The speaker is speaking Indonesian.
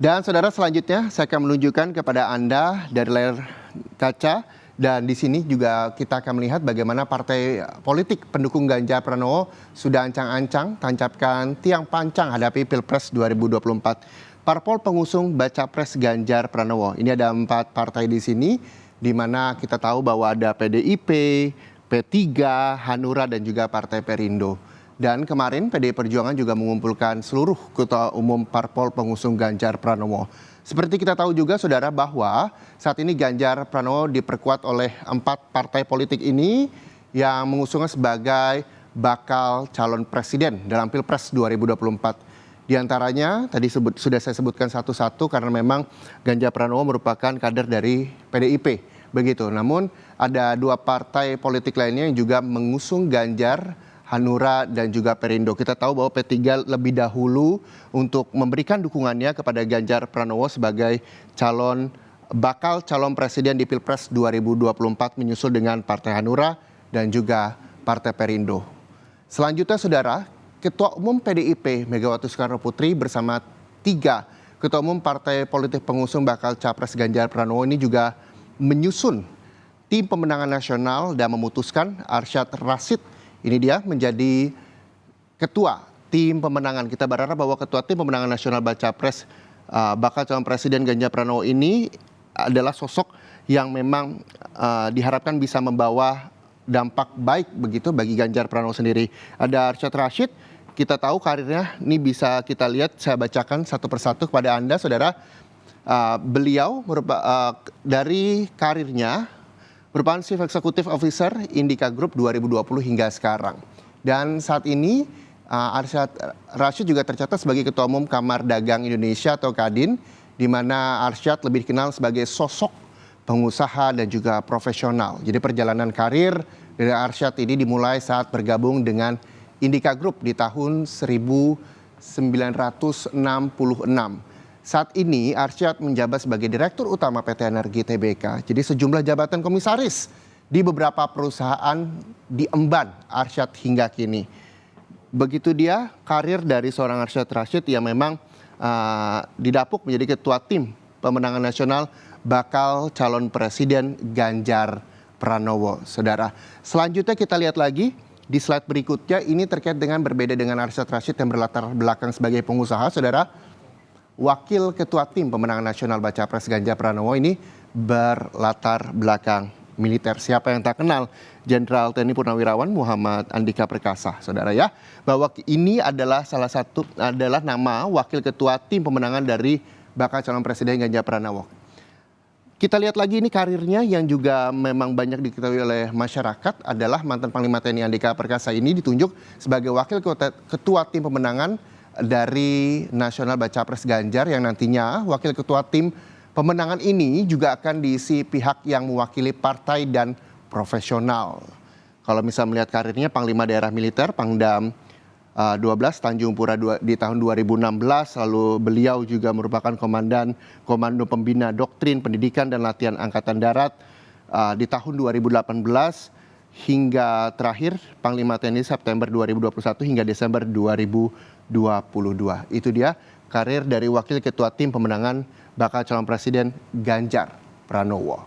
Dan saudara, selanjutnya saya akan menunjukkan kepada Anda dari layar kaca, dan di sini juga kita akan melihat bagaimana partai politik pendukung Ganjar Pranowo sudah ancang-ancang tancapkan tiang pancang hadapi Pilpres 2024. Parpol pengusung baca pres Ganjar Pranowo. Ini ada 4 partai di sini, di mana kita tahu bahwa ada PDIP, P3, Hanura, dan juga Partai Perindo. Dan kemarin PDI Perjuangan juga mengumpulkan seluruh ketua umum parpol pengusung Ganjar Pranowo. Seperti kita tahu juga saudara bahwa saat ini Ganjar Pranowo diperkuat oleh 4 partai politik ini yang mengusungnya sebagai bakal calon presiden dalam Pilpres 2024. Di antaranya tadi sudah saya sebutkan satu-satu karena memang Ganjar Pranowo merupakan kader dari PDIP. Begitu. Namun ada 2 partai politik lainnya yang juga mengusung Ganjar, Hanura, dan juga Perindo. Kita tahu bahwa P3 lebih dahulu untuk memberikan dukungannya kepada Ganjar Pranowo sebagai bakal calon presiden di Pilpres 2024 menyusul dengan Partai Hanura dan juga Partai Perindo. Selanjutnya saudara, Ketua Umum PDIP Megawati Soekarno Putri bersama 3 Ketua Umum Partai Politik pengusung bakal Capres Ganjar Pranowo ini juga menyusun tim pemenangan nasional dan memutuskan Arsyad Rashid ini dia menjadi ketua tim pemenangan. Kita berharap bahwa ketua tim pemenangan nasional baca pres bakal calon presiden Ganjar Pranowo ini adalah sosok yang memang diharapkan bisa membawa dampak baik begitu bagi Ganjar Pranowo sendiri. Ada Arsyad Rashid, kita tahu karirnya ini bisa kita lihat, saya bacakan satu persatu kepada Anda saudara. Beliau dari karirnya merupakan Chief Executive Officer Indika Group 2020 hingga sekarang. Dan saat ini Arsyad Rashid juga tercatat sebagai Ketua Umum Kamar Dagang Indonesia atau Kadin, di mana Arsyad lebih dikenal sebagai sosok pengusaha dan juga profesional. Jadi perjalanan karir dari Arsyad ini dimulai saat bergabung dengan Indika Group di tahun 1966. Saat ini Arsyad menjabat sebagai Direktur Utama PT Energi Tbk. Jadi sejumlah jabatan komisaris di beberapa perusahaan diemban Arsyad hingga kini. Begitu dia karir dari seorang Arsyad Rashid yang memang didapuk menjadi ketua tim pemenangan nasional bakal calon presiden Ganjar Pranowo. Saudara, selanjutnya kita lihat lagi di slide berikutnya, ini terkait dengan berbeda dengan Arsyad Rashid yang berlatar belakang sebagai pengusaha. Saudara, Wakil Ketua Tim Pemenangan Nasional baca pres Ganjar Pranowo ini berlatar belakang militer. Siapa yang tak kenal Jenderal TNI Purnawirawan Muhammad Andika Perkasa, saudara ya. Bahwa ini adalah adalah nama Wakil Ketua Tim Pemenangan dari bakal calon presiden Ganjar Pranowo. Kita lihat lagi ini karirnya yang juga memang banyak diketahui oleh masyarakat adalah mantan Panglima TNI Andika Perkasa ini ditunjuk sebagai Wakil Ketua Tim Pemenangan dari Nasional Baca Pres Ganjar, yang nantinya wakil ketua tim pemenangan ini juga akan diisi pihak yang mewakili partai dan profesional. Kalau misalnya melihat karirnya, Panglima Daerah Militer Pangdam 12 Tanjung Pura di tahun 2016, lalu beliau juga merupakan Komandan Komando Pembina Doktrin Pendidikan dan Latihan Angkatan Darat di tahun 2018 hingga terakhir Panglima TNI September 2021 hingga Desember 2022. Itu dia karir dari Wakil Ketua Tim Pemenangan bakal calon presiden Ganjar Pranowo.